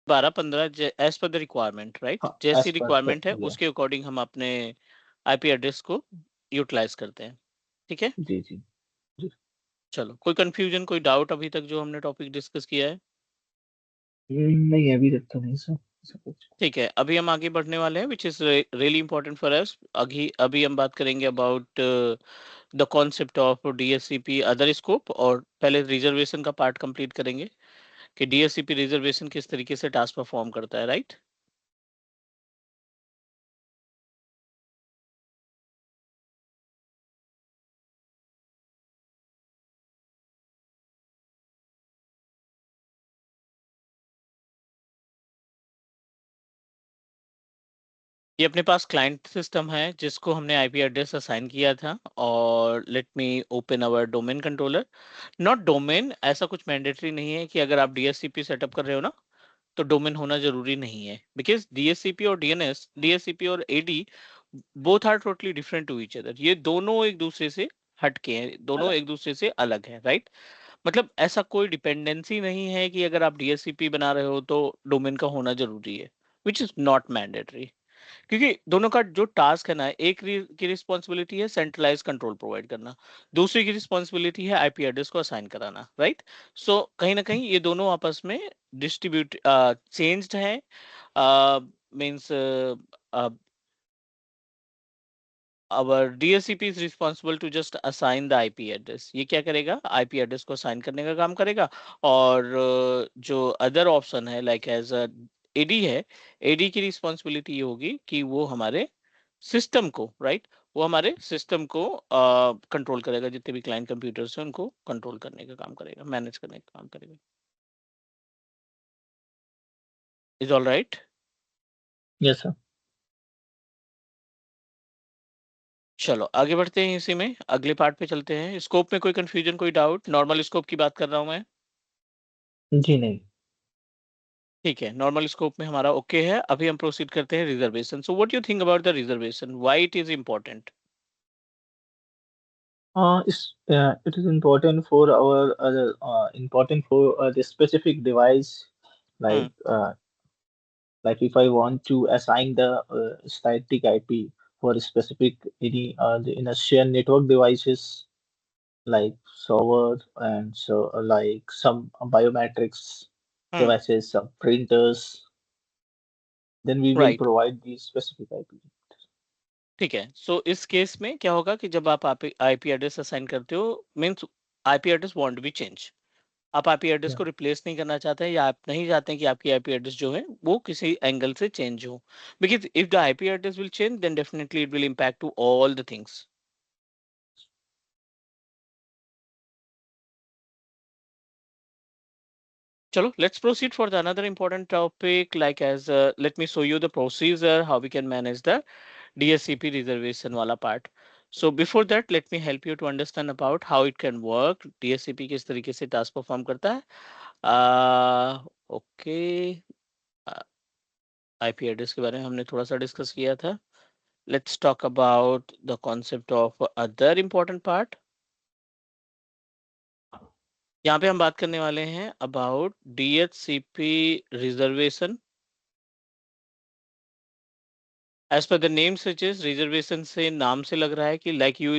12-15 as पर the requirement, right? हाँ, जैसी as per रिक्वायरमेंट है yeah. उसके अकॉर्डिंग हम अपने आईपी एड्रेस को यूटिलाइज करते हैं, ठीक है? जी जी जी। चलो, कोई कंफ्यूजन, कोई डाउट अभी तक जो हमने टॉपिक डिस्कस किया है? नहीं, अभी तक तो नहीं सर, ऐसा कुछ। ठीक है, अभी हम आगे बढ़ने वाले हैं, which is really important for us. अभी हम बात करेंगे about the concept of DSCP other scope, और पहले रिजर्वेशन का पार्ट कंप्लीट करेंगे कि डीएससीपी रिजर्वेशन किस तरीके से टास्क परफॉर्म करता है, राइट? ये अपने पास क्लाइंट सिस्टम है जिसको हमने आईपी एड्रेस असाइन किया था, और let me open our domain controller. Not domain, ऐसा कुछ मैंडेटरी नहीं है कि अगर आप डीएससीपी सेटअप कर रहे हो ना तो डोमेन होना जरूरी नहीं है, बिकॉज डीएससीपी और डीएनएस, डीएससीपी और AD both are totally different to each other. ये दोनों एक दूसरे से हटके हैं, दोनों एक दूसरे से अलग हैं, राइट? मतलब ऐसा कोई डिपेंडेंसी नहीं है कि अगर आप डीएससीपी बना रहे हो तो डोमेन का होना जरूरी है, विच इज नॉट मैंडेटरी। क्योंकि दोनों का जो टास्क है ना, की रिस्पॉन्सिबिलिटी है सेंट्रलाइज कंट्रोल प्रोवाइड करना, दूसरी की रिस्पॉन्सिबिलिटी है आईपी एड्रेस को असाइन कराना, राइट? सो कहीं ना कहीं ये दोनों आपस में डिस्ट्रीब्यूट चेंज्ड है, means our DSCP is responsible to just assign the IP address। ये क्या करेगा, IP एड्रेस को असाइन करने का काम करेगा। और जो अदर ऑप्शन है लाइक एज एडी है, एडी की रिस्पॉन्सिबिलिटी ये होगी कि वो हमारे सिस्टम को, राइट, वो हमारे सिस्टम को कंट्रोल करेगा, जितने भी क्लाइंट कंप्यूटर्स हैं उनको कंट्रोल करने का काम करेगा, मैनेज करने का काम करेगा। Is all right? Yes sir. चलो आगे बढ़ते हैं, इसी में अगले पार्ट पे चलते हैं। स्कोप में कोई कंफ्यूजन, कोई डाउट? नॉर्मल स्कोप की बात कर रहा हूं मैं। जी नहीं। ठीक है, नॉर्मल स्कोप में हमारा ओके है। अभी हम प्रोसीड करते हैं reservation. So what you think about the reservation, why it is important? It is important for our important for the specific device, like hmm, uh, like if I want to assign the static IP for a specific any the inertial network devices like server and so like some biometrics hmm, devices, some printers, then we will right, provide these specific IP. ठीक है। सो इस case में क्या होगा कि जब आप IP address assign करते हो, means IP address want be change, आप आईपी एड्रेस Yeah. को रिप्लेस नहीं करना चाहते हैं, या आप नहीं चाहते हैं कि आपकी आईपी एड्रेस जो है वो किसी एंगल से चेंज हो, because if the IP address will change then definitely it will impact to all the things. चलो, let's proceed for the another important topic, like as let me show you the procedure how we can manage the DSCP reservation wala part. So before that, let me help you to understand about how it can work, DSCP किस तरीके से task perform करता है। Okay, IP address के बारे में हमने थोड़ा सा डिस्कस किया था। Let's talk about the concept of other important part। यहाँ पे हम बात करने वाले हैं about DHCP reservation। एज पर द नेम सजेस्ट, रिजर्वेशन से नाम से लग रहा है कि like you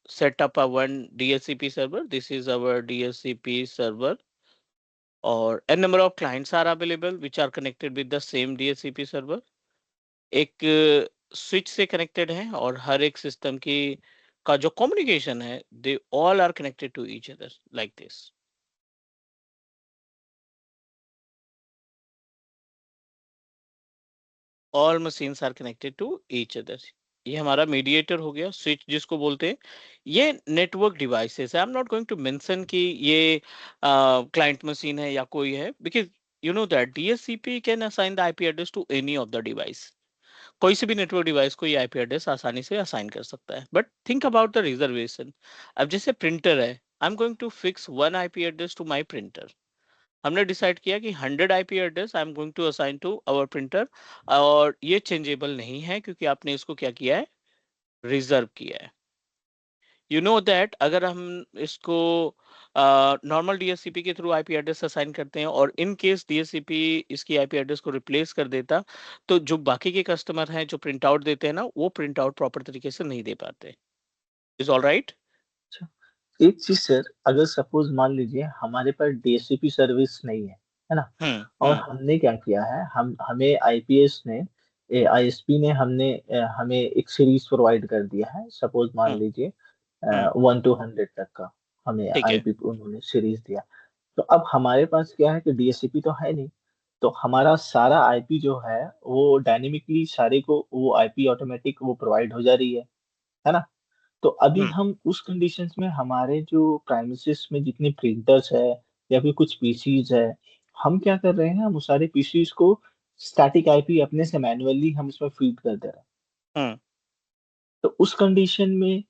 set up a one DHCP server, this is our DHCP server, और n number of clients are available which are connected with the same DHCP server. एक switch से कनेक्टेड है, और हर एक सिस्टम की का जो कम्युनिकेशन है, they all are connected to each other like this. All machines are connected to each other. ये हमारा मीडिएटर हो गया, स्विच जिसको बोलते हैं। ये नेटवर्क डिवाइसेस है, I am not going to mention कि ये क्लाइंट मशीन है या कोई है, because you know that DHCP can assign the IP address to any of the device. कोई से भी नेटवर्क डिवाइस को ये आईपी एड्रेस आसानी से असाइन कर सकता है। But think about the reservation. अब जैसे प्रिंटर है, I am going to fix one IP address to my printer. हमने डिसाइड किया कि 100 IP address I am going to assign to our printer, और ये चेंजेबल नहीं है क्योंकि आपने इसको क्या किया है, रिजर्व किया है। यू नो दैट अगर हम इसको नॉर्मल डीएससीपी के थ्रू आईपी एड्रेस असाइन करते हैं, और इन केस डीएससीपी इसकी आईपी एड्रेस को रिप्लेस कर देता, तो जो बाकी के कस्टमर हैं जो प्रिंट आउट देते हैं ना, वो प्रिंट आउट प्रॉपर तरीके से नहीं दे पाते। Is all right? अच्छा, एक चीज सर, अगर सपोज मान लीजिए हमारे पास डीएससीपी सर्विस नहीं है ना, हम्म। और हम्म। हमने क्या किया है, हम हमें आईपीएस ने, आईएसपी ने हमें एक सीरीज प्रोवाइड कर दिया है, सपोज मान हम्म। लीजिए हम्म। 1 to 100 तक का हमें ठीक है। आईपी उन्होंने सीरीज दिया। तो अब हमारे पास क्या है कि डीएससीपी तो है नहीं, तो हमारा सारा आईपी जो है वो डायनेमिकली सारे को वो आईपी ऑटोमेटिक वो प्रोवाइड हो जा रही है ना। तो अभी हम्म। हम उस कंडीशंस में हमारे जो प्राइमसिस में जितने प्रिंटर्स है या फिर कुछ पीसीज है, हम क्या कर रहे हैं, हम उस सारे पीसीज को स्टैटिक आईपी अपने से मैन्युअली हम इसमें फीड कर दे रहे हैं। हम्म। तो उस कंडीशन में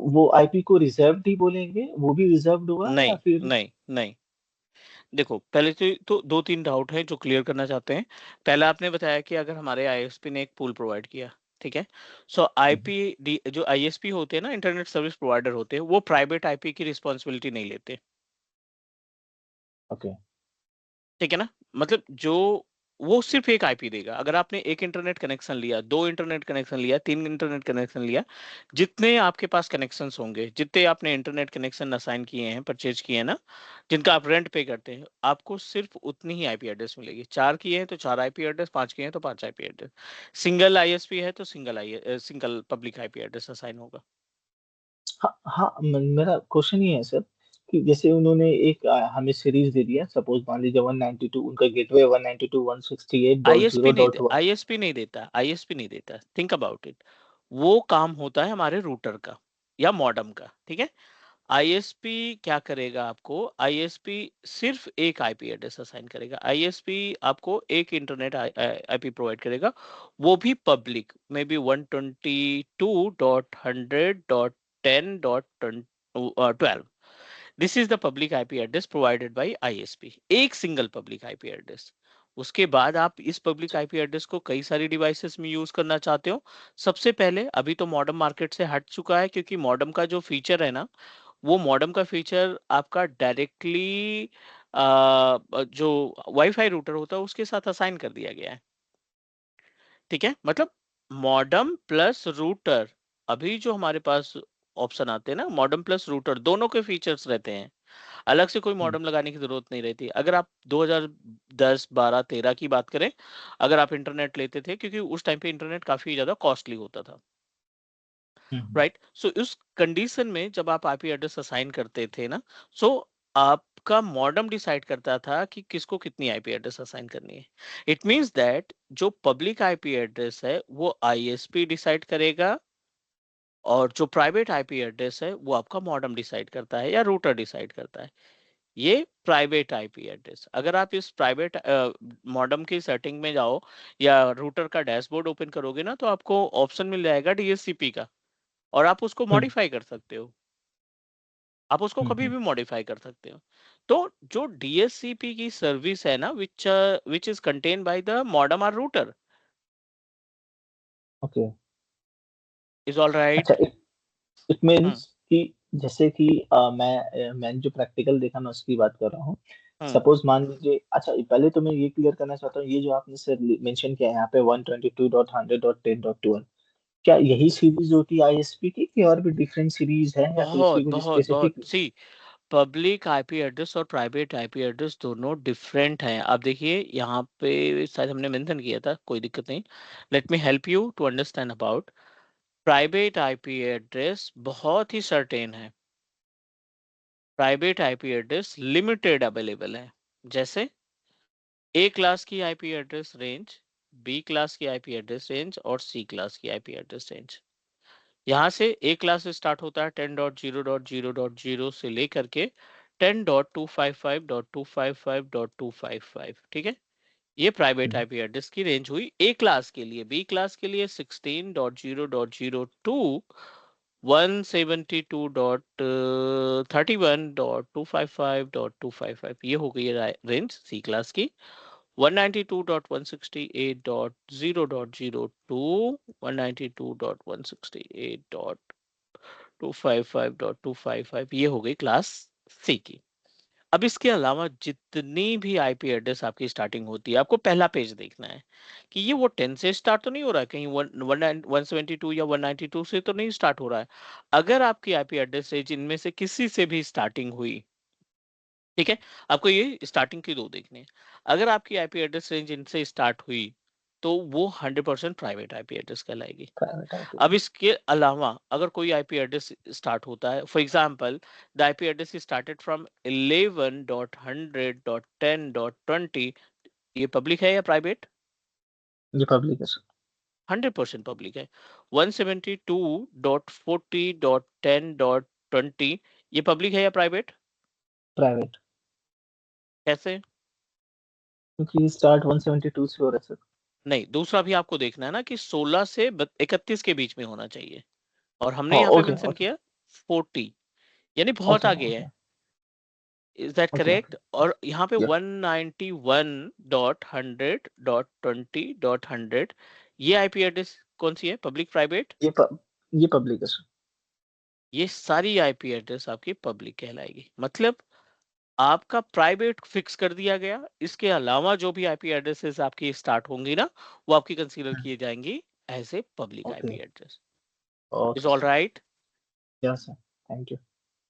वो आईपी को रिजर्व्ड ही बोलेंगे, वो भी रिजर्व्ड हुआ या नहीं, फिर। नहीं, नहीं। देखो, पहले तो दो तीन डाउट है जो क्लियर करना चाहते हैं। पहला, आपने बताया कि अगर हमारे आईएसपी ने एक पूल प्रोवाइड किया, ठीक है। सो आईपी जो आईएसपी होते हैं ना, इंटरनेट सर्विस प्रोवाइडर होते हैं, वो प्राइवेट आईपी की रिस्पॉन्सिबिलिटी नहीं लेते। ओके। ठीक है ना? मतलब जो वो सिर्फ एक आईपी देगा। अगर आपने एक इंटरनेट कनेक्शन लिया, दो इंटरनेट कनेक्शन लिया, तीन इंटरनेट कनेक्शन लिया, जितने आपके पास कनेक्शंस होंगे, जितने आपने इंटरनेट कनेक्शन असाइन किए हैं, परचेज किए हैं ना, जिनका आप रेंट पे करते हैं, आपको सिर्फ उतनी ही आईपी एड्रेस मिलेगी। चार किए हैं तो चार आईपी एड्रेस, पांच किए हैं तो पांच आईपी एड्रेस। सिंगल आईएसपी है तो single public IP address assign होगा। हाँ हाँ, मेरा क्वेश्चन ये है सर कि जैसे उन्होंने एक हमें सीरीज दे दिया, सपोज मान लीजिए 192, उनका गेटवे 192.168.0 डॉट वन। आईएसपी नहीं देता, आईएसपी नहीं देता। Think about it. वो काम होता है हमारे रूटर का या मॉडेम का, ठीक है। आईएसपी क्या करेगा? आपको आईएसपी सिर्फ एक आईपी एड्रेस असाइन करेगा। आईएसपी आपको एक इंटरनेट आईपी प्रोवाइड करेगा, वो भी public, may be 122.100.10.12। This is the public IP address provided by ISP, एक सिंगल पब्लिक आईपी एड्रेस। उसके बाद आप इस पब्लिक आईपी एड्रेस को कई सारी डिवाइसेस में यूज करना चाहते हो। सबसे पहले, अभी तो मॉडेम मार्केट से हट चुका है, क्योंकि मॉडेम का जो फीचर है ना, वो मॉडेम का फीचर आपका डायरेक्टली जो वाईफाई रूटर होता है उसके साथ असाइन कर दिया गया है। ठीक है, मतलब मॉडेम प्लस रूटर। अभी जो हमारे पास ऑप्शन आते हैं ना, मॉडेम प्लस रूटर, दोनों के फीचर्स रहते हैं। अलग से कोई हम्म, मॉडेम लगाने की जरूरत नहीं रहती। अगर आप 2010 12 13 की बात करें, अगर आप इंटरनेट लेते थे, क्योंकि उस टाइम पे इंटरनेट काफी ज्यादा कॉस्टली होता था, हम्म, राइट। सो इस कंडीशन में जब आप आईपी एड्रेस असाइन करते थे ना, सो आपका मॉडेम डिसाइड करता था कि किसको कितनी आईपी एड्रेस असाइन करनी है। इट मींस दैट जो पब्लिक आईपी एड्रेस है वो आईएसपी डिसाइड करेगा, और जो प्राइवेट आईपी एड्रेस है वो आपका मॉडेम डिसाइड करता है या रूटर डिसाइड करता है। ये प्राइवेट आईपी एड्रेस। अगर आप इस प्राइवेट मॉडेम की सेटिंग में जाओ या रूटर का डैशबोर्ड ओपन करोगे ना, तो आपको ऑप्शन मिल जाएगा डीएससीपी का, और आप उसको हम्म, मॉडिफाई कर सकते हो। आप उसको कभी हम्म। भी मॉडिफाई कर सकते हो। तो जो डीएससीपी की सर्विस है ना, which is contain by the modem और रूटर, ओके। इज ऑल अच्छा, राइट। It hmm. मीन्स कि जैसे कि मैंने जो प्रैक्टिकल देखा मैं उसकी बात कर रहा हूँ। हम्म। सपोज मान लीजिए, अच्छा पहले तो मैं ये क्लियर करना चाहता हूँ, ये जो आपने सर मेंशन किया है यहाँ पे 122.100.10.12, क्या यही सीरीज होती है आईएसपी की, कि और भी डिफरेंट सीरीज है या फिर उसकी बहुत कुछ बहुत बहुत स्पेसिफिक। सी। पब्लिक आईपी एड्रेस और प्राइवेट आईपी एड्रेस दोनों डिफरेंट हैं। आप देखिए यहाँ पे शायद हमने मेंशन किया था, कोई दिक्कत नहीं। Let me help you to understand about. Private IP address बहुत ही सर्टेन है। Private IP address limited available है। जैसे ए क्लास की IP address range, B class की आईपी एड्रेस रेंज और सी क्लास की आईपी एड्रेस रेंज। यहाँ से ए क्लास स्टार्ट होता है 10.0.0.0 से लेकर के 10.255.255.255, ठीक है। ये प्राइवेट आईपी एड्रेस की रेंज हुई ए क्लास के लिए। बी क्लास के लिए 16.0.0 टू 172.31.255.255, ये हो गई रेंज सी क्लास की। 192.168.0.0 टू 192.168.255.255, ये हो गई क्लास सी की। अब इसके अलावा जितनी भी आईपी एड्रेस आपकी स्टार्टिंग होती है, आपको पहला पेज देखना है कि ये वो 10 से स्टार्ट तो नहीं हो रहा है, कहीं 172 या 192 से तो नहीं स्टार्ट हो रहा है। अगर आपकी आईपी एड्रेस रेंज इनमें से किसी से भी स्टार्टिंग हुई, ठीक है, आपको ये स्टार्टिंग की दो देखनी है। अगर आपकी आईपी एड्रेस रेंज इनसे स्टार्ट हुई, तो वो 100% प्राइवेट आईपी एड्रेस कहलाएगी। प्राइवेट आईपी अब एड्रेस। इसके अलावा अगर कोई आईपी एड्रेस स्टार्ट होता है, for example the IP address is started from 11.100.10.20, ये पब्लिक है या प्राइवेट? ये पब्लिक है सर। 100% पब्लिक है। 172.40.10.20, ये पब्लिक है या प्राइवेट? प्राइवेट। कैसे? क्योंकि स्टार्ट 172 से हो रहा है सर। नहीं, दूसरा भी आपको देखना है ना कि 16 से 31 के बीच में होना चाहिए, और हमने हाँ यहाँ पे ओके मेंशन ओके किया 40, यानी बहुत ओके आगे है। Okay is that okay okay. Correct? और यहाँ पे या 191.100.20.100, ये आईपी एड्रेस कौन सी है, पब्लिक प्राइवेट? ये पब्लिक है सर। ये सारी आईपी एड्रेस आपकी पब्लिक कहलाएगी, मतलब आपका प्राइवेट फिक्स कर दिया गया। इसके अलावा जो भी आईपी एड्रेसेस आपकी स्टार्ट होंगी ना, वो आपकी कंसीडर किए जाएंगी as a public okay IP address. Is okay all sir. Right? या सर। Thank you.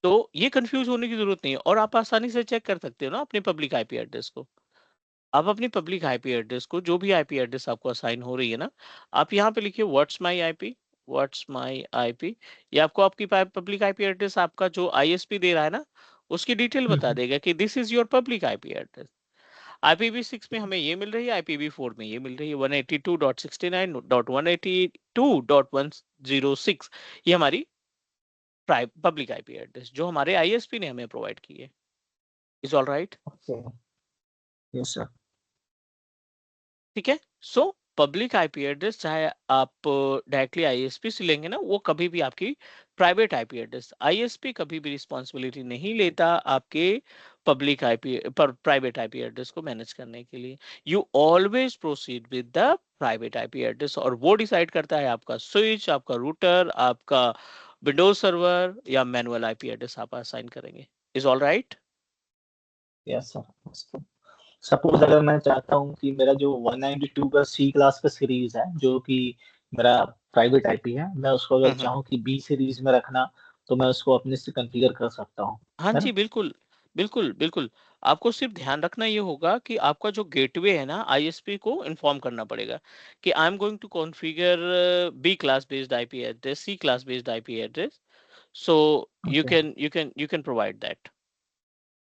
तो ये कंफ्यूज होने की जरूरत नहीं है, और आप आसानी से चेक कर सकते हो ना अपनी पब्लिक आईपी एड्रेस को। आप अपनी पब्लिक आईपी एड्रेस को, जो भी आईपी एड्रेस आपको असाइन हो रही है ना, आप यहाँ पे लिखिए what's my IP, what's my IP. ये आपको आपकी पब्लिक आईपी एड्रेस, आपका जो आईएसपी दे रहा है ना, उसकी डिटेल बता हम्म। देगा कि this is your public IP address. IPv6 में हमें ये मिल रही है, IPv4 में ये मिल रही है, 182.69.182.106, ये हमारी पब्लिक आईपी एड्रेस जो हमारे आईएसपी ने हमें प्रोवाइड की है। Is all right? Okay. Yes sir. ठीक है। सो पब्लिक आईपी एड्रेस, चाहे आप डायरेक्टली आईएसपी से लेंगे ना, वो कभी भी आपकी प्राइवेट आईपी एड्रेस, आईएसपी कभी भी रिस्पॉन्सिबिलिटी नहीं लेता आपके पब्लिक आईपी पर प्राइवेट आईपी एड्रेस को मैनेज करने के लिए। You always proceed with the private IP address, और वो डिसाइड करता है आपका स्विच, आपका रूटर, आपका विंडोज सर्वर, या मैनुअल आईपी एड्रेस आप असाइन करेंगे। Is all right? Yes sir. Suppose अगर मैं चाहता हूँ कि मेरा जो 192 का सी क्लास का सीरीज है जो कि मेरा प्राइवेट आईपी है, मैं उसको अगर हम्म। चाहूँ कि बी सीरीज में रखना, तो मैं उसको अपने से कॉन्फ़िगर कर सकता हूँ। हाँ है जी, ना? बिल्कुल, बिल्कुल, बिल्कुल। आपको सिर्फ ध्यान रखना ये होगा कि आपका जो गेटवे है ना, आईएसपी को इन्फॉर्म करना पड़ेगा कि I am going to configure B class based IP address, C class based IP address, so okay you can provide that.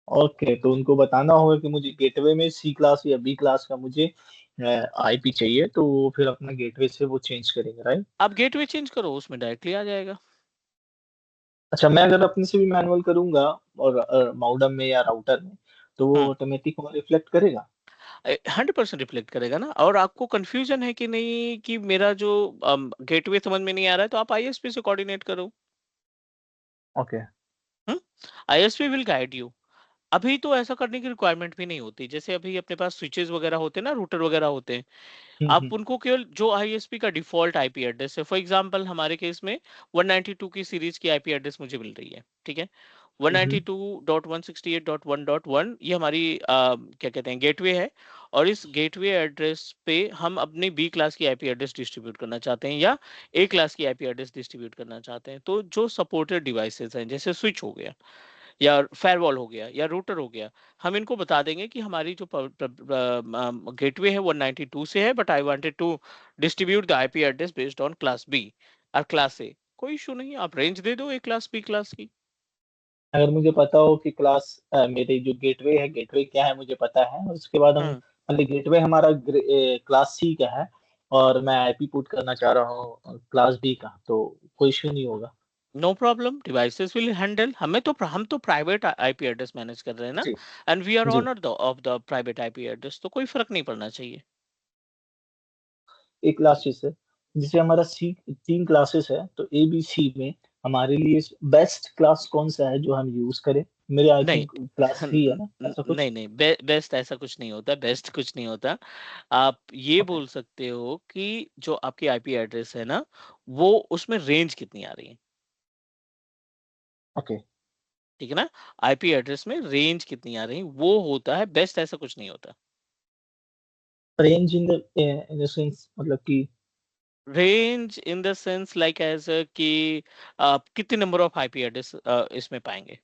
Okay. तो उनको बताना होगा कि मुझे गेटवे में सी क्लास या बी क्लास का मुझे आईपी चाहिए, तो वो फिर अपना गेटवे से वो चेंज करेंगे, राइट? आप गेटवे चेंज करो, उसमें डायरेक्टली आ जाएगा। अच्छा, मैं अगर अपने से भी मैनुअल करूंगा और मॉडेम में या राउटर में, तो वो हुँ, ऑटोमेटिक वहाँ रिफ्लेक्ट करेगा? 100% रिफ्लेक्ट करेगा ना। और आपको कन्फ्यूजन है कि नहीं कि मेरा जो गेटवे समझ में नहीं आ रहा है, तो आप आईएसपी से कोऑर्डिनेट करो। Okay. Hmm? ISP will guide you. अभी तो ऐसा करने की रिक्वायरमेंट भी नहीं होती। जैसे अभी अपने पास स्विचेस वगैरह होते हैं ना, रूटर वगैरह होते हैं। आप हम्म। उनको केवल जो आईएसपी का डिफ़ॉल्ट आईपी एड्रेस है, फॉर एग्जांपल हमारे केस में 192 की सीरीज़ की आईपी एड्रेस मुझे मिल रही है, ठीक है? हम्म। 192.168.1.1 ये हमारी क्या कहते हैं, गेटवे है, और इस गेटवे एड्रेस पे हम अपनी बी क्लास की आईपी एड्रेस डिस्ट्रीब्यूट करना चाहते हैं, या ए क्लास की आईपी एड्रेस डिस्ट्रीब्यूट करना चाहते हैं। तो जो सपोर्टेड डिवाइसेज़ हैं, जैसे स्विच हो गया, या फायरवॉल हो गया, या रूटर हो गया, हम इनको बता देंगे कि हमारी जो गेटवे है 192 से है, but I wanted to distribute the IP address based on class B और क्लास ए। कोई इशू नहीं, आप रेंज दे दो ए क्लास बी क्लास की। अगर मुझे पता हो कि क्लास मेरे जो गेटवे है, गेटवे क्या है मुझे पता है, और उसके बाद हम हम्म। मतलब गेटवे हमारा क्लास सी का है, और मैं आईपी पुट करना चाह रहा हूँ क्लास बी का, तो कोई इश्यू नहीं होगा? No problem, devices will handle. हम तो प्राइवेट आईपी एड्रेस मैनेज कर रहे हैं ना, जी एंड वी आर जी। Owner of the private IP address, तो कोई फर्क नहीं पड़ना चाहिए। एक लास्ट चीज है, जैसे हमारा सी 3 क्लासेस है, तो ए बी सी में हमारे लिए बेस्ट क्लास कौन सा है जो हम यूज करें? मेरे आई नहीं, थिंक क्लास सी है ना, ऐसा कुछ? नहीं नहीं, बेस्ट ऐसा कुछ नहीं होता, बेस्ट कुछ नहीं होता। आप ये ओके बोल सकते हो कि जो आपकी आईपी एड्रेस है ना, वो उसमें रेंज कितनी आ रही है। ओके ठीक है ना। आईपी एड्रेस में रेंज कितनी आ रही वो होता है बेस्ट, ऐसा कुछ नहीं होता। रेंज इन द सेंस मतलब कि range in the sense like as कि आप कितने नंबर ऑफ आईपी एड्रेस इसमें पाएंगे।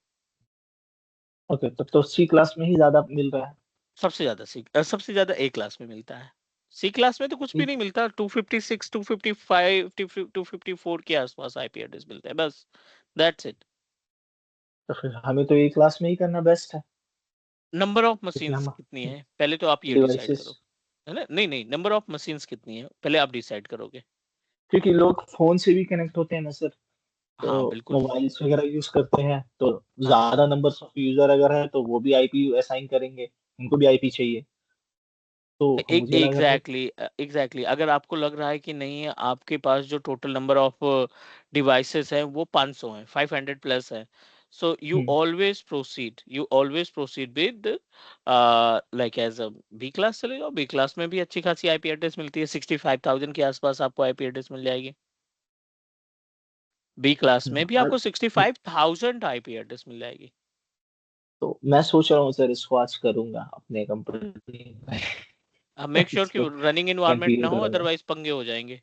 ओके, तब तो सी क्लास में ही ज्यादा मिल रहा है। सबसे ज्यादा ए क्लास में मिलता है। सी क्लास में तो कुछ भी ठीक, नहीं मिलता, 256 255 254 के आसपास आईपी एड्रेस मिलते हैं बस। That's it. तो फिर हमें तो ए क्लास में ही करना बेस्ट है, नंबर ऑफ क्योंकि मशीन्स हम कितनी है पहले तो आप ये डिसाइड डिवाइसेस, करो। है ना, नहीं नहीं, नंबर ऑफ मशीन्स कितनी है पहले आप डिसाइड करोगे। क्योंकि लोग फोन से भी कनेक्ट होते हैं ना सर, हाँ तो बिल्कुल। मोबाइल्स वगैरह यूज करते हैं, तो हाँ ज्यादा नंबर ऑफ यूजर अगर है तो वो भी आईपी असाइन करेंगे, उनको भी आईपी चाहिए। तो मुझे लग रहा है एग्जैक्टली एग्जैक्टली, अगर आपको लग रहा है कि नहीं आपके पास जो टोटल नंबर ऑफ डिवाइसेस है वो 500 है, 500 प्लस है, so hmm, you always proceed with like as a B class चले जाओ। बी क्लास में भी अच्छी खासी आईपी एड्रेस मिलती है, 65,000 के आसपास आपको आईपी एड्रेस मिल जाएगी। बी क्लास में भी और आपको 65,000 आईपी एड्रेस मिल जाएगी। तो मैं सोच रहा हूँ सर, इसको आज करूंगा अपने कंपनी में। अब मेक श्योर कि इसको रनिंग इन्वायरमेंट ना कंटिन्यू हो, करूंगा। अदरवाइज पंगे हो जाएंगे।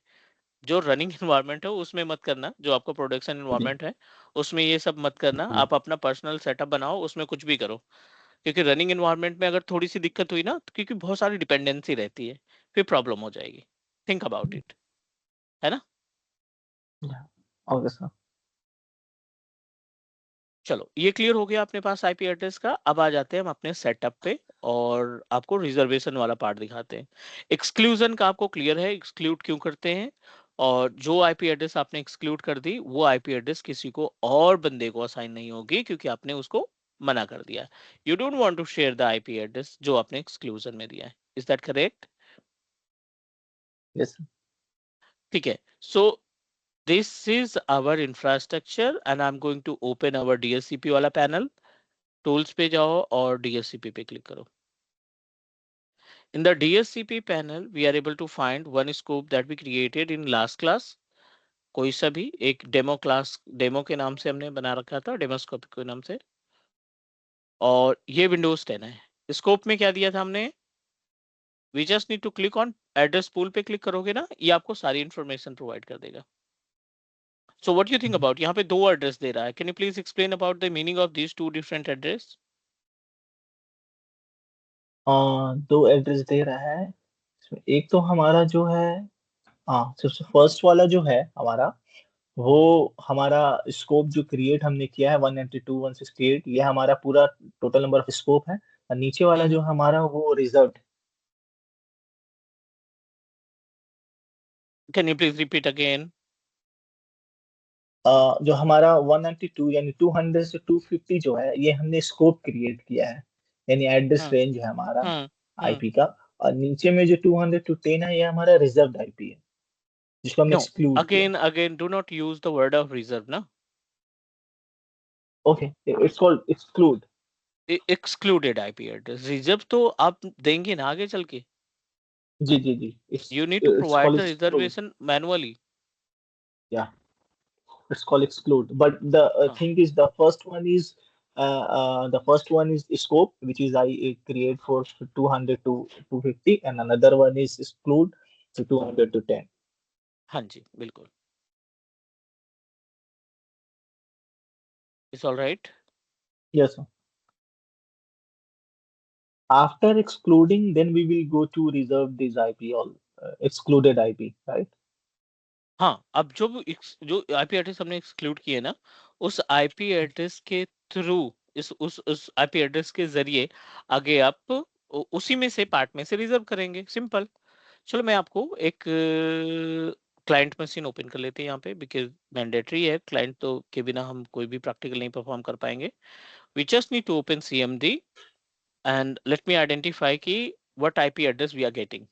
जो रनिंग इन्वायरमेंट है उसमें मत करना, जो आपका प्रोडक्शन जी इन्वायरमेंट है उसमें ये सब मत करना। जी। आप अपना पर्सनल सेटअप बनाओ, उसमें कुछ भी करो। क्योंकि रनिंग इन्वायरमेंट में अगर थोड़ी सी दिक्कत हुई ना, तो क्योंकि बहुत सारी डिपेंडेंसी रहती है, फिर प्रॉब्लम हो जाएगी। Think about it. है ना। Okay sir. चलो ये क्लियर हो गया अपने पास आईपी एड्रेस का। अब आ जाते हैं हम अपने सेटअप पे और आपको रिजर्वेशन वाला पार्ट दिखाते हैं। एक्सक्लूजन का आपको क्लियर है एक्सक्लूड क्यों करते हैं, और जो आईपी एड्रेस आपने एक्सक्लूड कर दी वो आईपी एड्रेस किसी को और बंदे को असाइन नहीं होगी, क्योंकि आपने उसको मना कर दिया। You don't want to share the IP address जो आपने एक्सक्लूजन में दिया है। Is that correct. यस। ठीक है। So this is our infrastructure and I am going to open our DSCP वाला पैनल। टूल्स पे जाओ और डीएससीपी पे क्लिक करो। In the DSCP panel, we are able to find one scope that we created in last class. कोई सा भी एक डेमो क्लास, डेमो के नाम से हमने बना रखा था, डेमोस्कोप के नाम से। और ये विंडोज 10 है। स्कोप में क्या दिया था हमने, we just need to click on address pool पे क्लिक करोगे ना, ये आपको सारी इंफॉर्मेशन प्रोवाइड कर देगा। So what you think about, यहाँ पे दो एड्रेस दे रहा है। Can you please explain about the meaning of these two different address. दो एड्रेस दे रहा है इसमें। एक तो हमारा जो है, हाँ, सबसे फर्स्ट वाला जो है हमारा, वो हमारा स्कोप जो क्रिएट हमने किया है 192.168, ये हमारा पूरा टोटल नंबर ऑफ स्कोप है। और नीचे वाला जो हमारा वो reserve, can you please repeat again. जो हमारा 192 यानी 200 से 250 जो है, ये हमने स्कोप क्रिएट किया है, यानी एड्रेस हम्म रेंज है हमारा हम्म हम्म। आईपी का। और नीचे में जो 200 टू 10 है, ये हमारा रिजर्व आईपी है, जिसको हमने नो, एक्सक्लूड किया। Again do not use the word of reserve ना। Okay, it's called exclude. Excluded IP address, reserve तो आप देंगे ना आगे चल के। जी जी जी, you need to it's provide called the exclude. Reservation manually. Yeah, it's called exclude, but the हाँ thing is, the first one is scope, which is I create for 200 to 250, and another one is exclude to 200 to 10. हाँ जी बिल्कुल। It's all right. Yes sir. After excluding, then we will go to reserve this IP, all excluded IP, right? हाँ, अब जो IP address हमने exclude किए ना, उस IP address के थ्रू, इस उस आईपी एड्रेस के जरिए आगे आप उसी में से पार्ट में से रिजर्व करेंगे, सिंपल। चलो मैं आपको एक क्लाइंट मशीन ओपन कर लेते हैं यहाँ पे, बिकॉज मैंडेटरी है, क्लाइंट तो के बिना हम कोई भी प्रैक्टिकल नहीं परफॉर्म कर पाएंगे। We just need to open CMD and let me identify कि what IP address we are getting.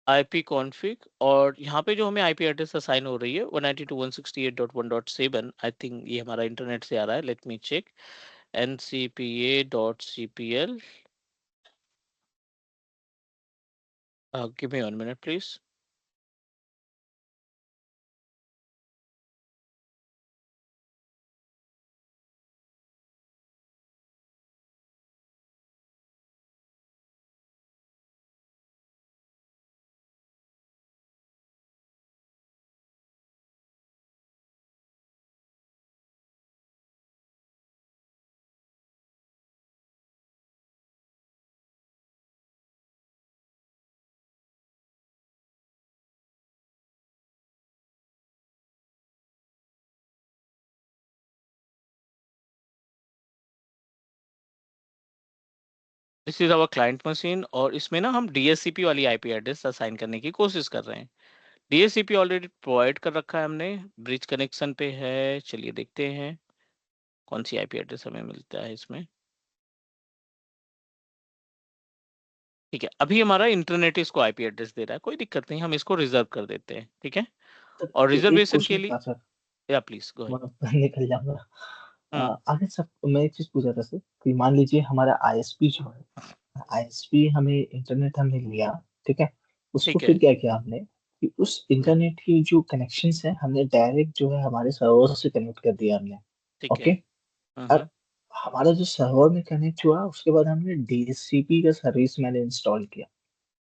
IP config, और यहाँ पे जो हमें आईपी एड्रेस असाइन हो रही है 192.168.1.7, आई थिंक ये हमारा इंटरनेट से आ रहा है, let me check. ncpa.cpl, give me 1 minute please. This is our client machine, और इसमें ना हम DHCP वाली IP एड्रेस असाइन करने की कोशिश कर रहे हैं। DHCP ऑलरेडी प्रोवाइड कर रखा है हमने, ब्रिज कनेक्शन पे है। चलिए देखते हैं कौन सी IP एड्रेस हमें मिलता है इसमें। ठीक है, अभी हमारा इंटरनेट इसको IP एड्रेस दे रहा है, कोई दिक्कत नहीं, हम इसको रिजर्व कर देते हैं। ठीक है, सर और एक रिजर्वेशन के क्वेश्चन लिए, था सर, या प्लीज गो अहेड। मैं निकल जाऊंगा। हम्म। आगे सब मैं एक चीज पूछा था सर कि मान लीजिए हमारा आईएसपी जो है, आईएसपी हमें इंटरनेट हमने लिया, ठीक है, उसको ठीक है। फिर क्या किया हमने कि उस इंटरनेट की जो कनेक्शंस है हमने डायरेक्ट जो है हमारे सर्वर से कनेक्ट कर दिया हमने। ठीक है। ओके। और हमारा जो सर्वर में कनेक्ट हुआ उसके बाद हमने डीएचसीपी का सर्विस मैंने इंस्टॉल किया,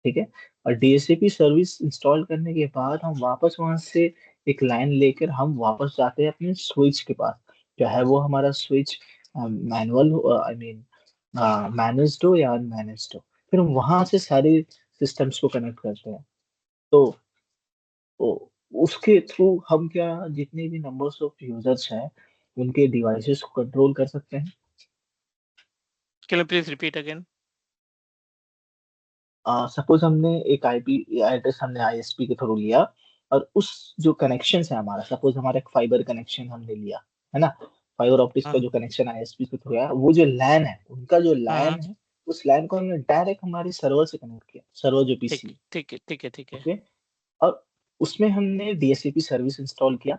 ठीक है। और डीएचसीपी सर्विस इंस्टॉल करने के बाद हम वापस वहां से एक लाइन लेकर हम वापस जाते हैं अपने स्विच के पास, चाहे वो हमारा स्विच मैनुअल हो, आई मीन मैनेज्ड हो या अनमैनेज्ड हो, फिर हम वहां से सारे सिस्टम्स को कनेक्ट करते हैं। तो तो उसके थ्रू हम क्या जितने भी नंबर्स ऑफ यूजर्स हैं उनके डिवाइसेस को कंट्रोल कर सकते हैं। Can you please repeat again? Suppose हमने एक आईपी एड्रेस हमने आईएसपी के थ्रू लिया, और उस जो कनेक्शन है हमारा, सपोज हमारा एक फाइबर कनेक्शन हमने लिया, है ना, फाइबर ऑप्टिक्स का हम्म। जो कनेक्शन आईएसपी के थ्रू है, वो जो लैन है उनका जो हम्म। लैन है, उस लैन को हमने डायरेक्ट हमारे सर्वर से कनेक्ट किया, सर्वर जो ठीक पीसी। ठीक है, ठीक है, ठीक है। ओके। और उसमें हमने डीएचसीपी सर्विस इंस्टॉल किया,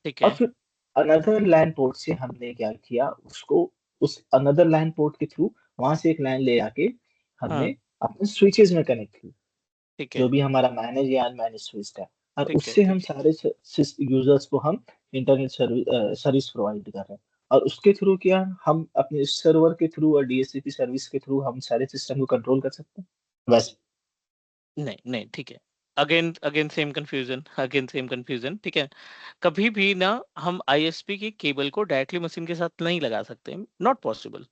ठीक और है। फिर अनदर लैन पोर्ट से हमने क्या किया उसको, उस अनदर लैन पोर्ट के थ्रू वहां से एक लाइन ले आके हाँ। हमने अपने स्विचेस में कनेक्ट की, ठीक जो है। भी हमारा मैनेज या अनमैनेज स्विच है। और ठीक है। उससे हम ठीक है। सारे यूजर्स को हम इंटरनेट सर्विस सर्विस प्रोवाइड कर रहे हैं। और उसके थ्रू क्या हम अपने सर्वर के थ्रू और डीएचसीपी सर्विस के थ्रू हम सारे सिस्टम को कंट्रोल कर सकते हैं वैसे। नहीं नहीं, ठीक है। Again again same confusion, again same confusion. ठीक है, कभी भी ना हम ISP की केबल को डायरेक्टली मशीन के साथ नहीं लगा सकते, नॉट पॉसिबल।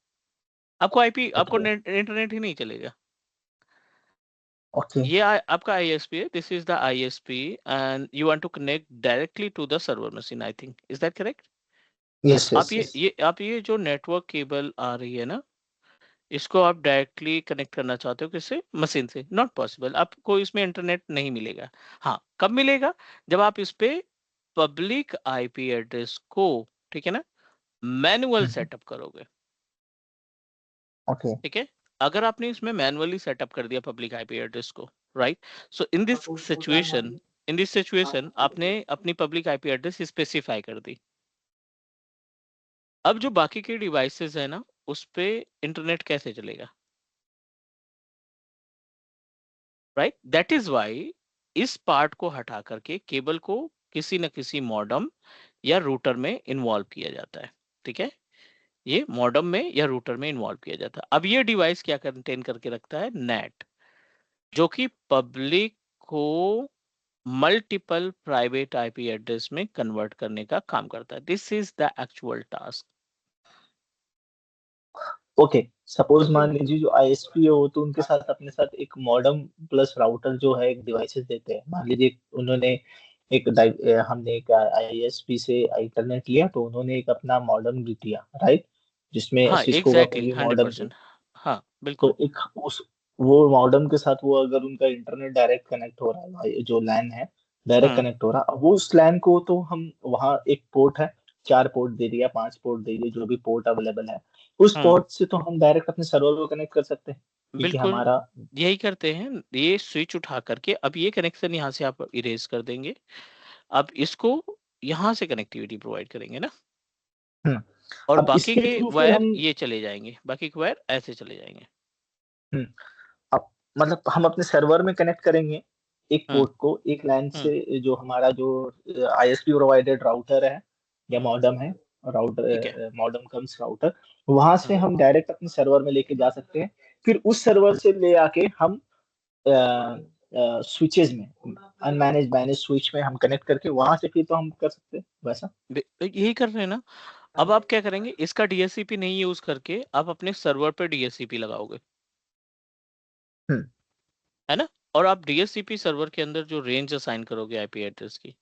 आपको IP, आपको ओके। इंटरनेट ही नहीं चलेगा। ओके। ये आपका ISP है, this is the ISP, and you want to connect directly to the server machine, I think, is that correct? Yes आप यस ये यस। ये आप ये जो नेटवर्क केबल आ रही है ना, इसको आप डायरेक्टली कनेक्ट करना चाहते हो किससे? मशीन से, नॉट पॉसिबल, आपको इसमें इंटरनेट नहीं मिलेगा। हाँ, कब मिलेगा? जब आप इस पे पब्लिक IP एड्रेस को, ठीक है ना, मैनुअल सेटअप करोगे। ओके। ठीक है, अगर आपने इसमें मैनुअली सेटअप कर दिया पब्लिक IP एड्रेस को, right, so in this situation आपने अपनी पब्लिक IP एड्रेस स्पेसिफाई कर दी। अब जो बाकी के डिवाइसेस है ना, उस पे इंटरनेट कैसे चलेगा? राइट, दैट इज वाई इस पार्ट को हटा करके केबल को किसी न किसी मॉडम या रूटर में इन्वॉल्व किया जाता है। ठीक है, ये मॉडम में या रूटर में इन्वॉल्व किया जाता है। अब ये डिवाइस क्या कंटेन करके रखता है? नेट, जो कि पब्लिक को मल्टीपल प्राइवेट IP एड्रेस में कन्वर्ट करने का काम करता है। This is the actual task. Okay. Suppose मान लीजिए जो आईएसपी है वो तो उनके साथ अपने साथ एक मॉडेम प्लस राउटर जो है एक डिवाइसेस देते हैं। मान लीजिए उन्होंने हमने एक आईएसपी से इंटरनेट लिया तो उन्होंने एक अपना मॉडेम भी दिया, राइट, जिसमें हाँ, सिस्को का कोई एग्जैक्टली, भी हंड्रेड मॉडेम थे। परसेंट हाँ, बिल्कुल। तो एक उस वो मॉडेम के साथ वो अगर उनका इंटरनेट डायरेक्ट कनेक्ट हो रहा है, जो लैन है डायरेक्ट हाँ। कनेक्ट हो रहा है, अब वो उस लैन को तो हम वहाँ एक पोर्ट है, 4 पोर्ट दे दिया, 5 पोर्ट दे दिए, जो भी पोर्ट अवेलेबल है उस हाँ, पोर्ट से तो हम डायरेक्ट अपने सर्वर को कनेक्ट कर सकते हैं, क्योंकि बिल्कुल हमारा। यही करते हैं। ये स्विच उठा करके अब ये कनेक्शन यहाँ से आप इरेज कर देंगे। अब इसको यहाँ से कनेक्टिविटी प्रोवाइड करेंगे ना, हम्म, और अब बाकी इसके के थ्रू फिर वायर हम ये चले जाएंगे, बाकी के वायर ऐसे चले जाएंगे। हम्म, अब मतलब हम अपने सर्वर में कनेक्ट करेंगे एक हम्म। पोर्ट को एक लाइन हम्म। से, जो हमारा जो आईएसपी प्रोवाइडेड राउटर है या हम्म। मॉडेम है, ठीक है। राउटर मॉडेम कम्स राउटर, वहां से हम्म। हम डायरेक्ट अपने सर्वर में लेके जा सकते हैं। फिर उस सर्वर से ले आके हम स्विचेस में, अनमैनेज मैनेज स्विच में हम कनेक्ट करके वहां से फिर तो हम कर सकते हैं वैसा। यही कर रहे हैं ना। अब आप क्या करेंगे, इसका DHCP नहीं यूज करके आप अपने सर्वर पे DHCP लगाओगे, हम्म। है ना, और आप DHCP सर्वर के अंदर जो रेंज असाइन करोगे IP एड्रेस की,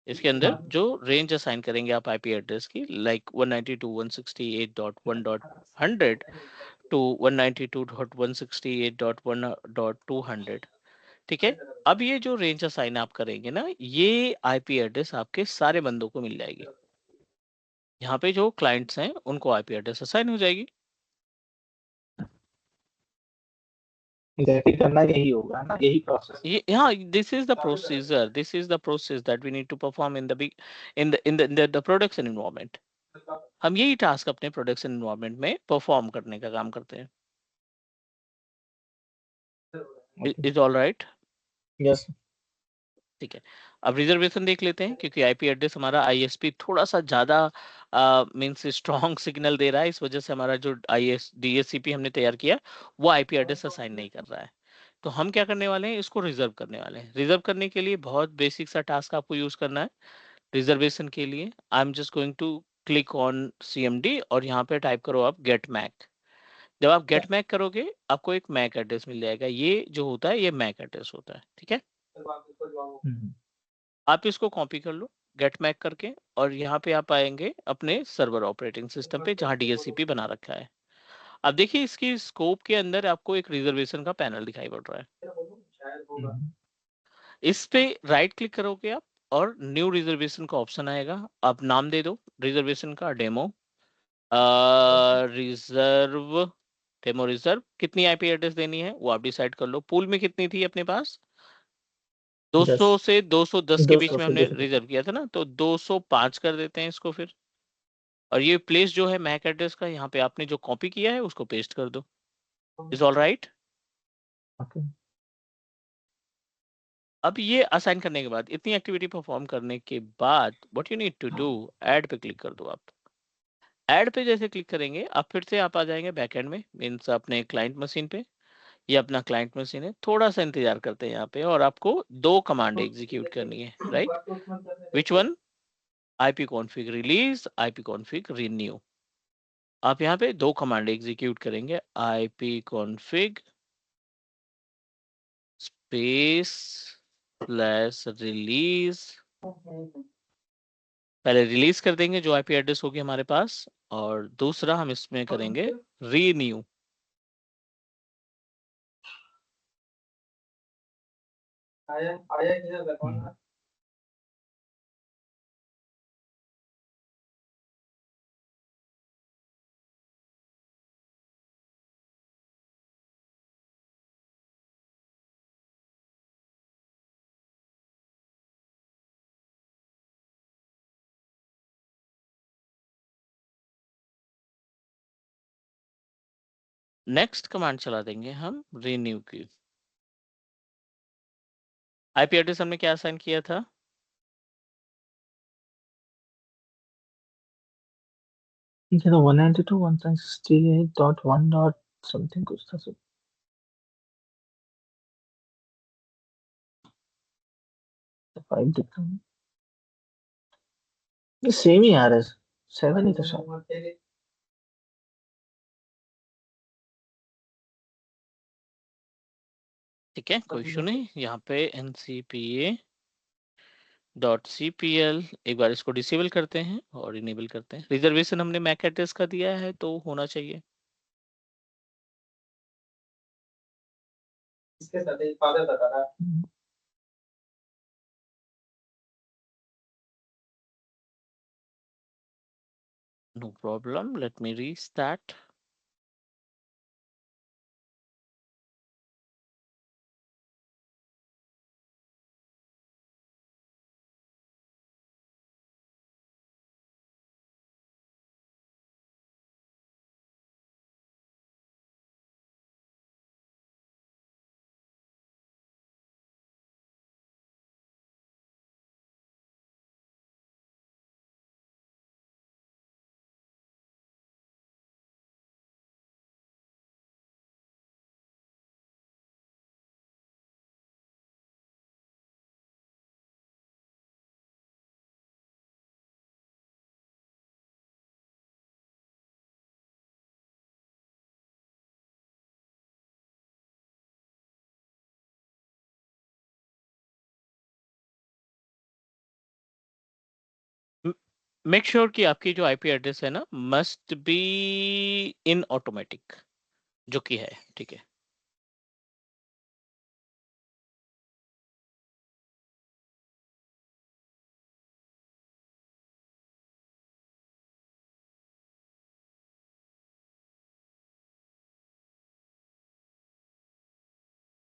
इसके अंदर हाँ। जो रेंज असाइन करेंगे आप IP एड्रेस की, लाइक 192.168.1.100, to 192.168.1.200, ठीक है। अब ये जो रेंज असाइन आप करेंगे ना, ये आईपी एड्रेस आपके सारे बंदों को मिल जाएगी। यहाँ पे जो क्लाइंट्स हैं उनको आईपी एड्रेस असाइन हो जाएगी। एग्जैक्टली करना यही होगा ना, यही प्रोसेस। ये हाँ, this is the procedure, this is the process that we need to perform in the in the production environment. हम यही टास्क अपने प्रोडक्शन एनवायरनमेंट में परफॉर्म करने का काम करते हैं। Okay. Is all right? Yes. ठीक है। अब रिजर्वेशन देख लेते हैं, क्योंकि आईपी एड्रेस हमारा आईएसपी थोड़ा सा ज्यादा मींस स्ट्रॉन्ग सिग्नल दे रहा है, इस वजह से हमारा जो आईएस डीएससीपी हमने तैयार किया वो आईपी एड्रेस असाइन नहीं कर रहा है। तो हम क्या करने वाले हैं, इसको रिजर्व करने वाले हैं। रिजर्व करने के लिए बहुत बेसिक सा टास्क आपको यूज करना है। रिजर्वेशन के लिए I am just going to click on CMD और यहाँ पे टाइप करो आप गेट मैक। जब आप गेट मैक करोगे आपको एक मैक एड्रेस मिल जाएगा। ये जो होता है ये मैक एड्रेस होता है, ठीक है। आप इसको कॉपी कर लो गेट मैक करके, और यहाँ पे आप आएंगे अपने सर्वर ऑपरेटिंग सिस्टम पे जहाँ डीएचसीपी बना रखा है। अब देखिए इसकी स्कोप के अंदर आपको एक रिजर्वेशन का पैनल दिखाई पड़ रहा है। इस पे राइट क्लिक करोगे आप और न्यू रिजर्वेशन का ऑप्शन आएगा। आप नाम दे दो रिजर्वेशन का, डेमो रिजर्व, डेमो रिजर्व। कितनी आईपी एड्रेस देनी है वो आप डिसाइड कर लो। पूल में कितनी थी अपने पास? 200 10। से 210 के बीच 200 में से हमने 200। रिजर्व किया था ना, तो 205 कर देते हैं इसको फिर। और ये प्लेस जो है मैक एड्रेस का, यहाँ पे आपने जो कॉपी किया है उसको पेस्ट कर दो। Is all right? ओके। अब ये असाइन करने के बाद, इतनी एक्टिविटी परफॉर्म करने के बाद, what you need to do, add पे क्लिक कर दो आप। ऐड पे जैसे क्लिक करेंगे आप फिर से आप आ जाएंगे बैकएंड में, मीन्स अपने क्लाइंट मशीन पे। ये अपना क्लाइंट मशीन है, थोड़ा सा इंतजार करते हैं यहाँ पे, और आपको दो कमांड एग्जीक्यूट करनी है, right? Which one? IP config release, IP config renew. आप यहाँ पे दो कमांड एग्जीक्यूट करेंगे, IP config space slash release. पहले रिलीज कर देंगे जो आईपी एड्रेस होगी हमारे पास, और दूसरा हम इसमें करेंगे रीन्यू। नेक्स्ट कमांड चला देंगे हम रीन्यू की। आईपी एड्रेस हमने क्या असाइन किया था? ठीक है, तो 192.168.1 डॉट समथिंग कुछ था सर। 5 दिखता है, ये सेम ही आ रहा है। 7 ही था शायद। ठीक है, कोई इशू नहीं। यहाँ पे ncpa डॉट cpl, एक बार इसको डिसेबल करते हैं और इनेबल करते हैं। रिजर्वेशन हमने मैक एड्रेस का दिया है तो होना चाहिए। इसके साथ एक फादर बता रहा है। No problem, let me restart. Make sure कि आपकी जो आईपी एड्रेस है ना, मस्ट बी इन ऑटोमेटिक। जो कि है, ठीक है।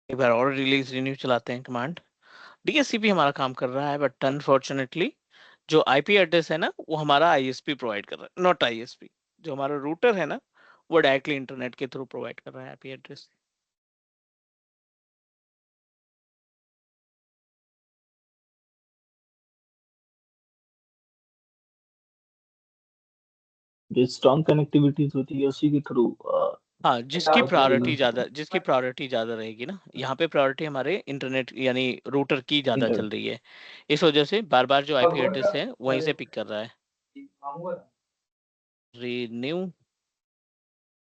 एक बार और रिलीज रिन्यू चलाते हैं कमांड। डीएससीपी हमारा काम कर रहा है, बट अनफॉर्चुनेटली जो आईपी एड्रेस है ना, वो हमारा आईएसपी प्रोवाइड कर रहा है, नॉट आईएसपी। जो हमारा रूटर है ना, वो डायरेक्टली इंटरनेट के थ्रू प्रोवाइड कर रहा है आईपी एड्रेस। जो स्ट्रॉन्ग कनेक्टिविटीज होती है उसी के थ्रू हाँ, जिसकी प्रायोरिटी ज्यादा रहेगी ना, यहाँ पे प्रायोरिटी हमारे इंटरनेट यानी रूटर की ज्यादा चल रही है। इस वजह से बार बार जो आईपी एड्रेस है वहीं से पिक कर रहा है। रिन्यू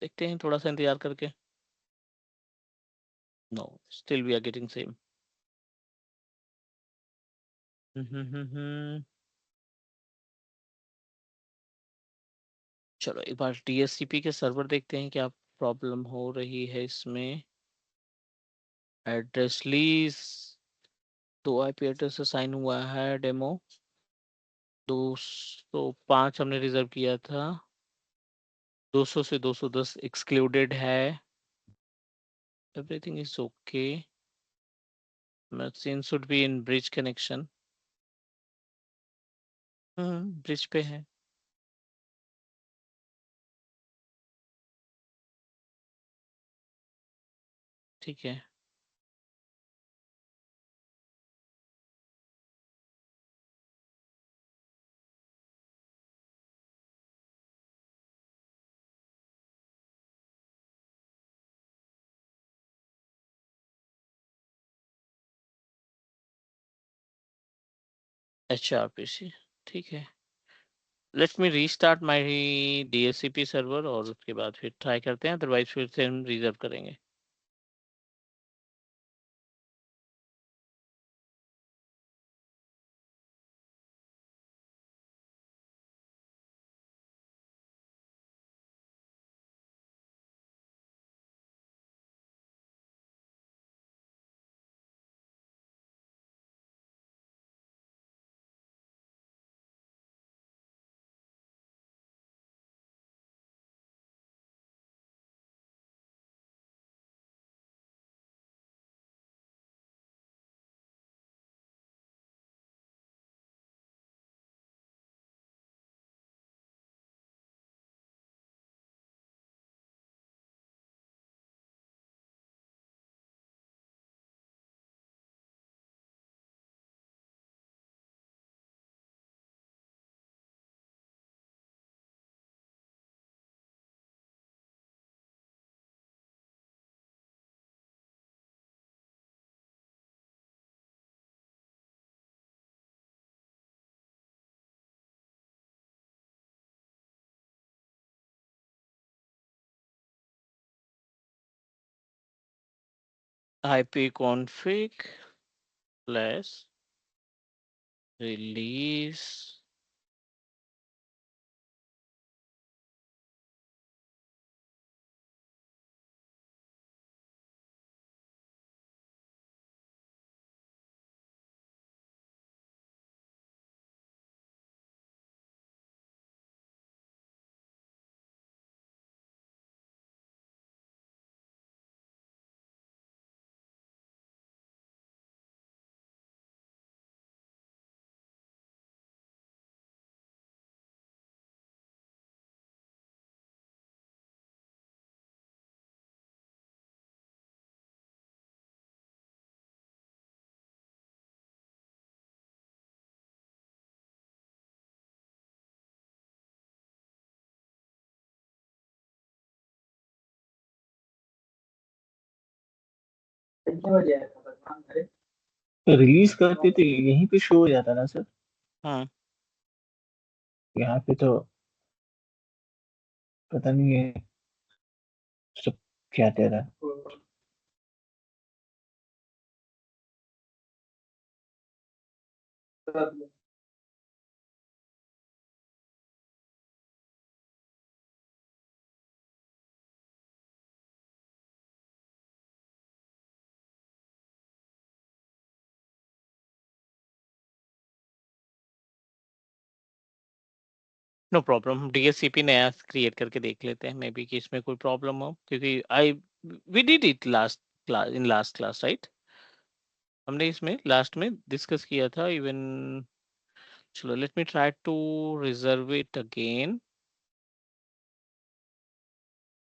देखते हैं थोड़ा सा इंतजार करके। No, still we are getting same. चलो एक बार डीएससीपी के सर्वर देखते हैं क्या प्रॉब्लम हो रही है इसमें। Address lease, 2 IP address assign हुआ है। डेमो 205 हमने रिजर्व किया था, 200 से 210 एक्सक्लूडेड है। Everything is okay, machine should be in bridge connection. Bridge पे है। ठीक है। HRPC, ठीक है। Let me restart my DSCP server और उसके बाद फिर ट्राई करते हैं, अदरवाइज फिर से हम रिजर्व करेंगे। IP config plus release release करते तो यहीं पे शो हो जाता ना सर। हाँ, यहाँ पे तो पता नहीं है सब क्या कह रहा है। नो प्रॉब्लम, हम डीएससीपी नया क्रिएट करके देख लेते हैं, मे बी कि इसमें कोई प्रॉब्लम हो, क्योंकि I we did it last class, in last class, right? हमने इसमें लास्ट में डिस्कस किया था इवन। चलो let me try to reserve it again.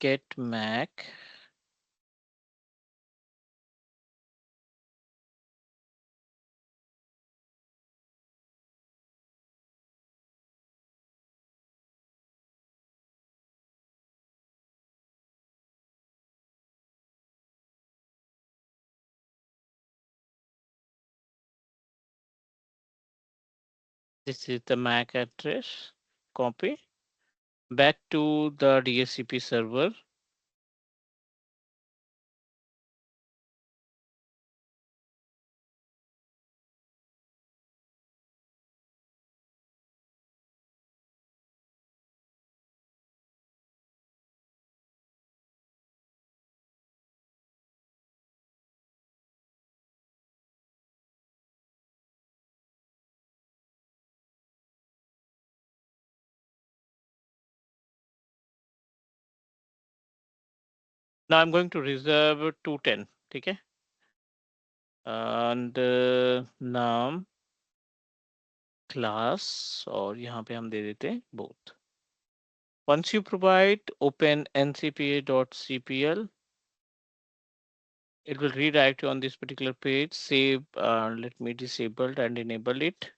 Get MAC, this is the MAC address, copy back to the DHCP server. Now I'm going to reserve 210, ठीक है? And नाम, class, और यहाँ पे हम दे देते हैं both. Once you provide open ncpa.cpl, it will redirect you on this particular page. Save, let me disable and enable it.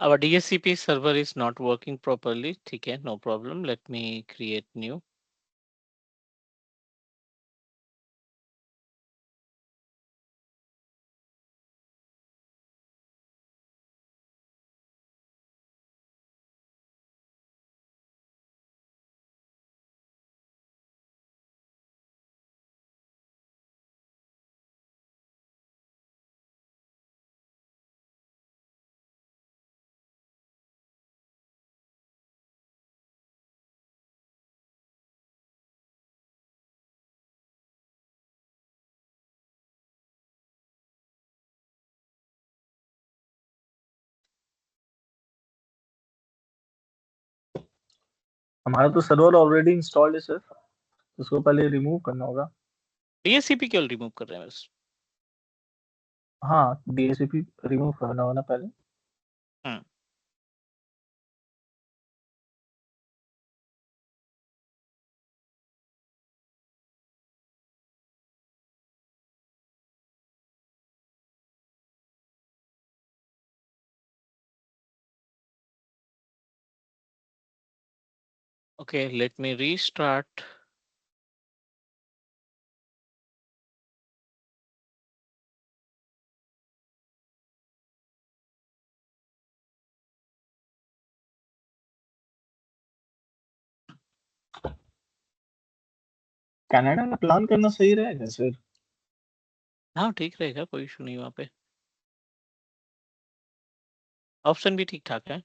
Our DHCP server is not working properly. ठीक है, no problem. Let me create new. हमारा तो server already installed है sir, उसको पहले remove करना होगा। DHCP केवल रिमूव कर रहे हैं बस। हाँ, डीएससीपी रिमूव करना होगा ना पहले। हम्म, okay, let me restart. Canada में प्लान करना सही रहेगा सर? हाँ ठीक रहेगा, कोई इशू नहीं वहाँ पे, ऑप्शन भी ठीक ठाक है।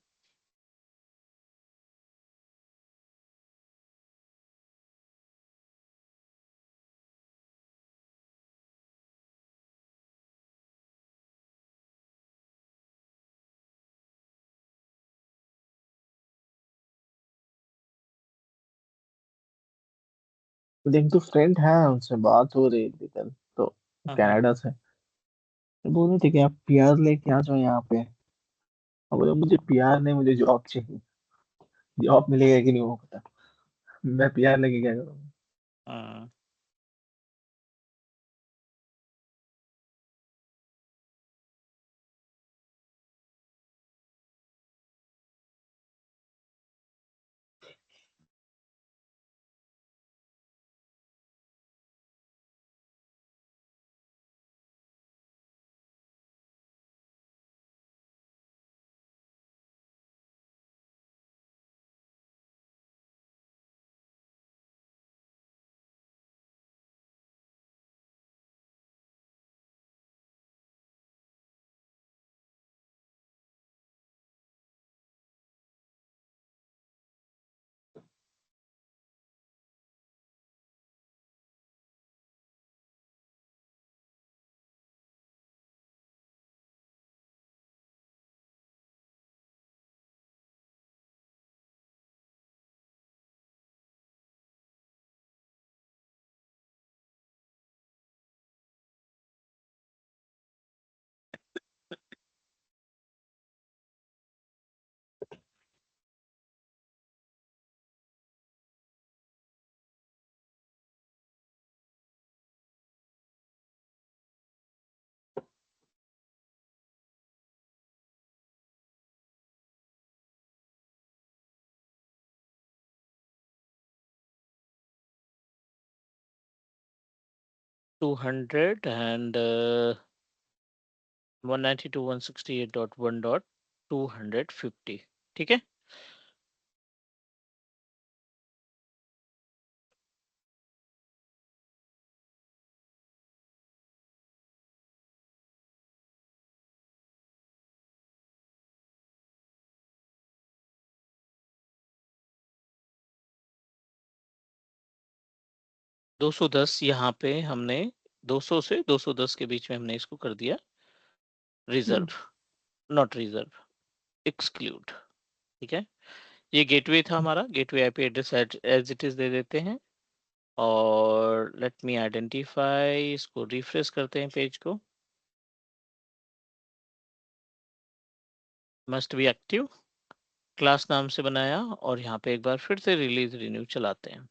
देख तो फ्रेंड है, उनसे बात हो रही थी कल तो, हम्म। कनाडा से। तो बोल रहे थे कि आप पीआर लेके आ जाओ यहाँ पे। अब बोले मुझे पीआर नहीं, मुझे जॉब चाहिए। जॉब मिलेगा कि नहीं वो पता, मैं पीआर लेके क्या करूँगा। हम्म। 200 and 192.168.1.250, ठीक है। 210 यहाँ पे हमने 200 से 210 के बीच में हमने इसको कर दिया hmm. Reserve, not reserve, exclude, ठीक है। ये गेटवे था हमारा, gateway IP address as it is दे देते हैं। और लेट मी आइडेंटिफाई, इसको रिफ्रेश करते हैं पेज को। मस्ट बी एक्टिव, क्लास नाम से बनाया, और यहाँ पे एक बार फिर से रिलीज रिन्यू चलाते हैं।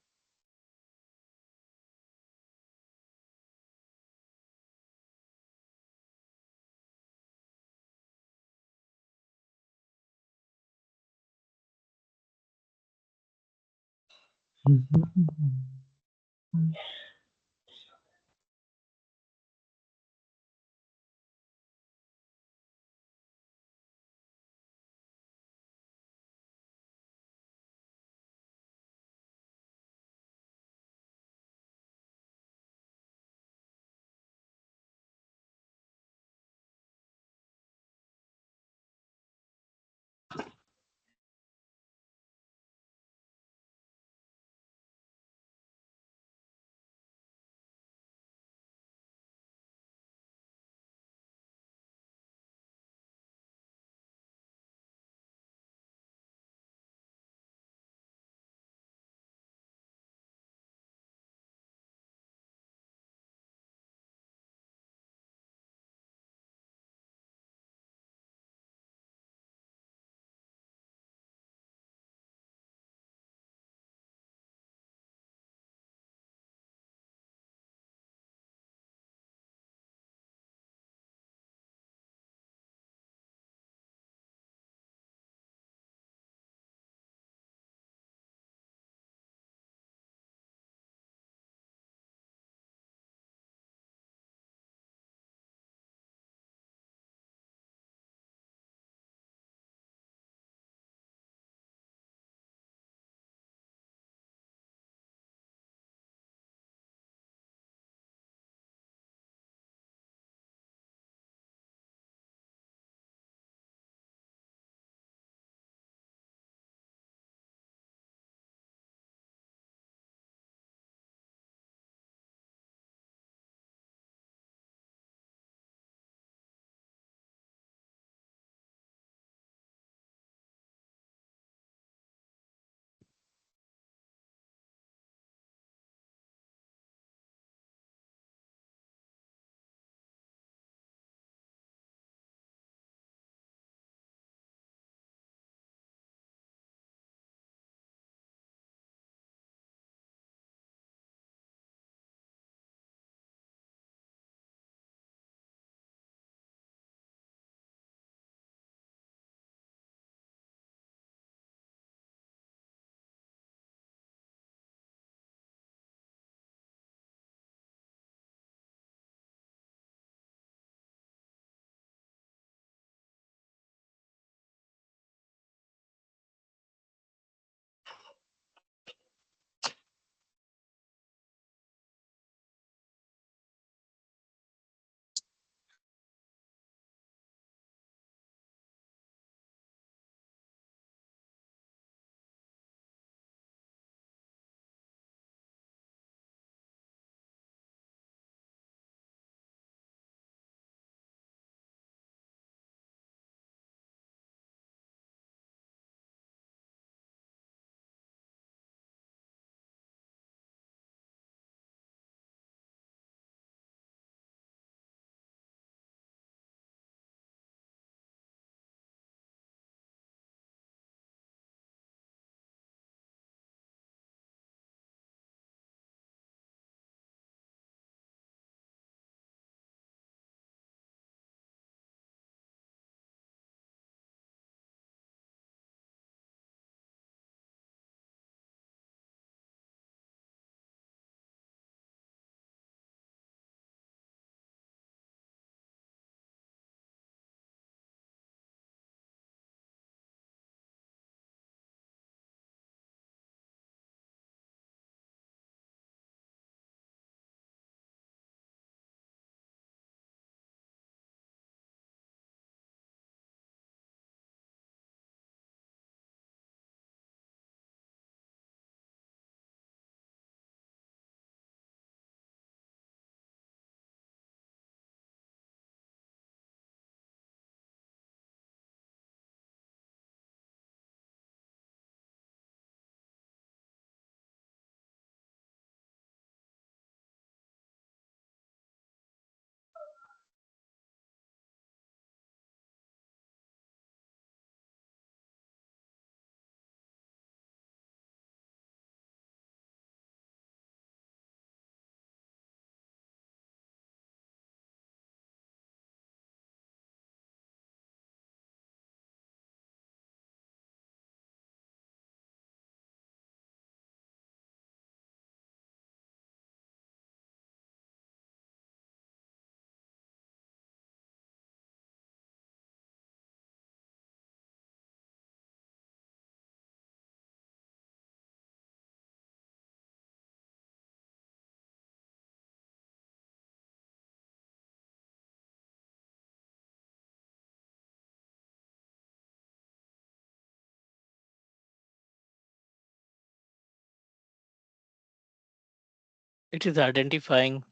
It is identifying.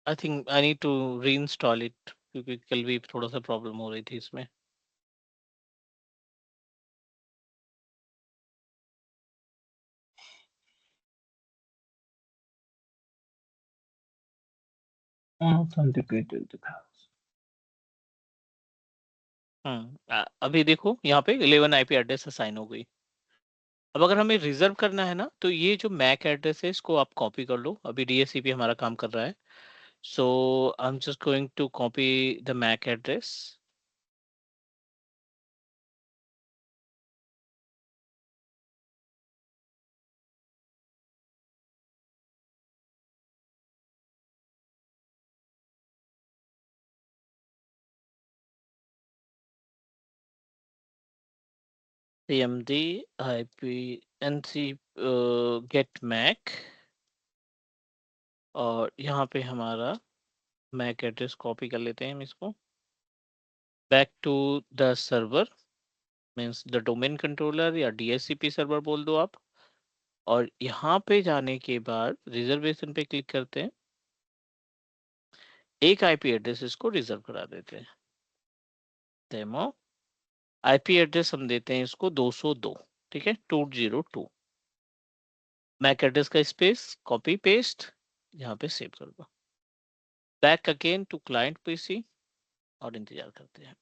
I think I need to reinstall it क्योंकि कल भी थोड़ा सा प्रॉब्लम हो रही थी इसमें. Authenticated दिखा. अभी देखो यहाँ पे 11 आईपी एड्रेस असाइन हो गई. अब अगर हमें रिजर्व करना है ना तो ये जो मैक एड्रेस है इसको आप कॉपी कर लो. अभी डीएससीपी हमारा काम कर रहा है. So I am just going to copy the MAC address. cmd ip nc get mac और यहाँ पे हमारा मैक एड्रेस कॉपी कर लेते हैं हम इसको. Back to the server means the domain controller या डीएससीपी सर्वर बोल दो आप. और यहाँ पे जाने के बाद रिजर्वेशन पे क्लिक करते हैं. एक आईपी एड्रेस इसको रिजर्व करा देते हैं. डेमो आईपी एड्रेस हम देते हैं इसको 202. ठीक है 202. मैक एड्रेस का स्पेस कॉपी पेस्ट यहाँ पे सेव कर दो. Back again to client PC और इंतजार करते हैं.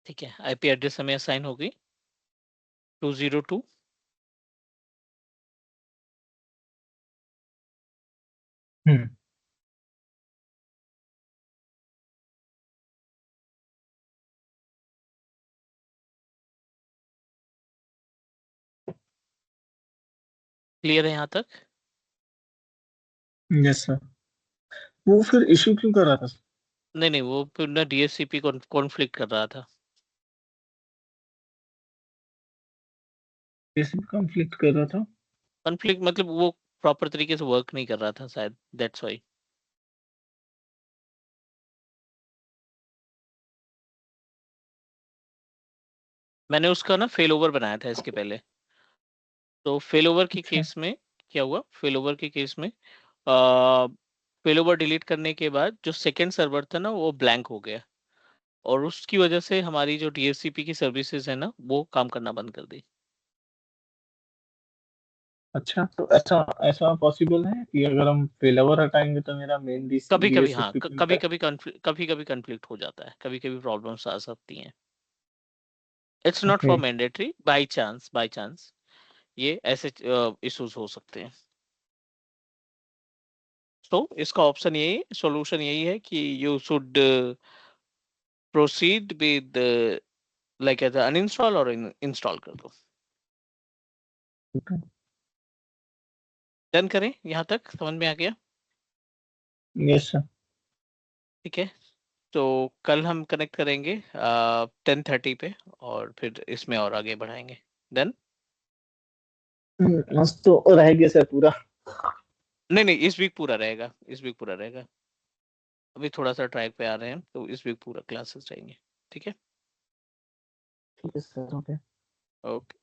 ठीक है आईपी एड्रेस हमें असाइन हो गई 202. हम्म. क्लियर है यहाँ तक. Yes sir. वो फिर इशू क्यों कर रहा था? नहीं नहीं वो फिर ना डीएससीपी कॉन्फ्लिक्ट कर रहा था. कैसे कंफ्लिक्ट कर रहा था? कॉन्फ्लिक्ट मतलब वो प्रॉपर तरीके से वर्क नहीं कर रहा था शायद. That's why. मैंने उसका ना फेल ओवर बनाया था इसके पहले. तो फेल ओवर के अच्छा. केस में क्या हुआ. फेल ओवर के केस में फेल ओवर डिलीट करने के बाद जो सेकंड सर्वर था ना वो ब्लैंक हो गया. और उसकी वजह से हमारी जो डीएससीपी की सर्विसेज है ना वो काम करना बंद कर दी. अच्छा, तो ऐसा ऐसा पॉसिबल है कि अगर हम फेलओवर हटाएंगे तो मेरा मेन कभी कभी हाँ डीएसएसपी कभी खुलता है? कभी कभी कभी कन्फ्लिक्ट हो जाता है. कभी कभी प्रॉब्लम्स आ सकती हैं. It's not okay. For mandatory. By chance ये ऐसे इश्यूज हो सकते हैं. तो इसका ऑप्शन यही सॉल्यूशन यही है कि you should proceed with like as uninstall और इंस्टॉल कर दो. डन करें. यहाँ तक समझ में आ गया. Yes sir. ठीक है. तो कल हम कनेक्ट करेंगे 10:30 पे और फिर इसमें और आगे बढ़ाएंगे. डन. आज तो रह गया सर पूरा. नहीं नहीं इस वीक पूरा रहेगा. इस वीक पूरा रहेगा. अभी थोड़ा सा ट्रैक पे आ रहे हैं तो इस वीक पूरा क्लासेस रहेंगे. ठीक है. ठीक है सर. ओके. ओके.